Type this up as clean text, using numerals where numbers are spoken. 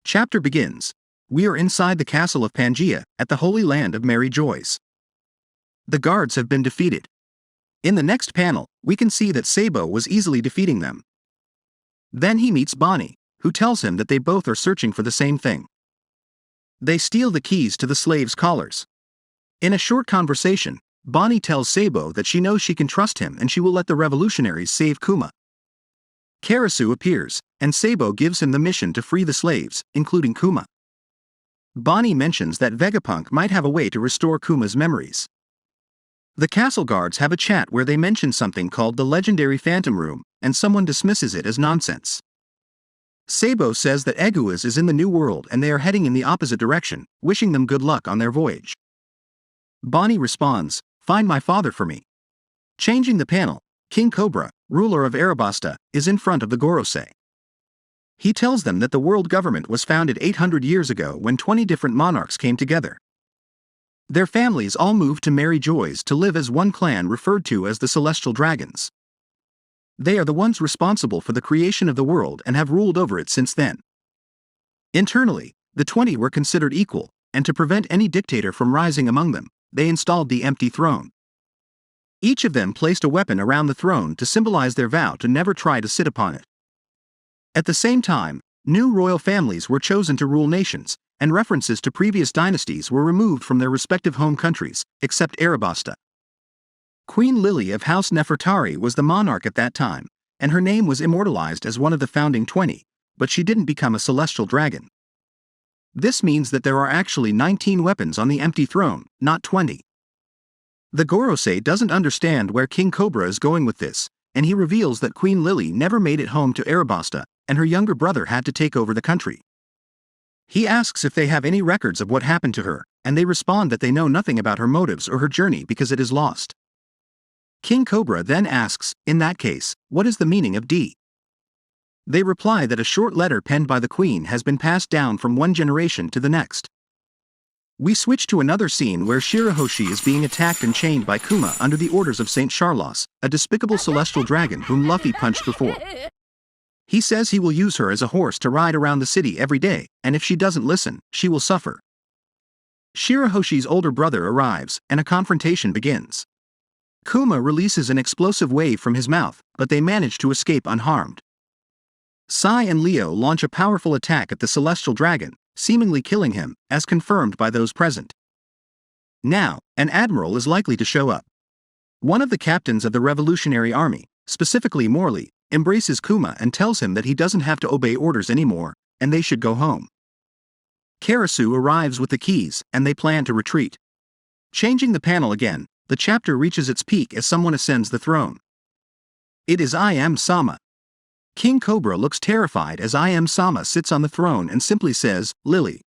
Chapter begins. We are inside the castle of Pangaea, at the holy land of merry joys. The guards have been defeated. In the next panel, we can see that Sabo was easily defeating them. Then he meets Bonnie, who tells him that they both are searching for the same thing. They steal the keys to the slaves' collars. In a short conversation, Bonnie tells Sabo that she knows she can trust him and she will let the revolutionaries save Kuma. Karasu appears, and Sabo gives him the mission to free the slaves, including Kuma. Bonnie mentions that Vegapunk might have a way to restore Kuma's memories. The castle guards have a chat where they mention something called the legendary Phantom Room, and someone dismisses it as nonsense. Sabo says that Eguaz is in the New World and they are heading in the opposite direction, wishing them good luck on their voyage. Bonnie responds, "Find my father for me." Changing the panel, King Cobra, ruler of Arabasta, is in front of the Gorosei. He tells them that the world government was founded 800 years ago when 20 different monarchs came together. Their families all moved to merry joys to live as one clan referred to as the Celestial Dragons. They are the ones responsible for the creation of the world and have ruled over it since then. Internally, the 20 were considered equal, and to prevent any dictator from rising among them, they installed the empty throne. Each of them placed a weapon around the throne to symbolize their vow to never try to sit upon it. At the same time, new royal families were chosen to rule nations, and references to previous dynasties were removed from their respective home countries, except Arabasta. Queen Lily of House Nefertari was the monarch at that time, and her name was immortalized as one of the founding 20, but she didn't become a celestial dragon. This means that there are actually 19 weapons on the empty throne, not 20. The Gorosei doesn't understand where King Cobra is going with this, and he reveals that Queen Lily never made it home to Arabasta, and her younger brother had to take over the country. He asks if they have any records of what happened to her, and they respond that they know nothing about her motives or her journey because it is lost. King Cobra then asks, in that case, what is the meaning of D? They reply that a short letter penned by the queen has been passed down from one generation to the next. We switch to another scene where Shirahoshi is being attacked and chained by Kuma under the orders of Saint Charlos, a despicable celestial dragon whom Luffy punched before. He says he will use her as a horse to ride around the city every day, and if she doesn't listen, she will suffer. Shirahoshi's older brother arrives, and a confrontation begins. Kuma releases an explosive wave from his mouth, but they manage to escape unharmed. Sai and Leo launch a powerful attack at the celestial dragon, seemingly killing him, as confirmed by those present. Now, an admiral is likely to show up. One of the captains of the Revolutionary Army, specifically Morley, embraces Kuma and tells him that he doesn't have to obey orders anymore, and they should go home. Karasu arrives with the keys, and they plan to retreat. Changing the panel again, the chapter reaches its peak as someone ascends the throne. It is I Am Sama. King Cobra looks terrified as I Am Sama sits on the throne and simply says, "Lily."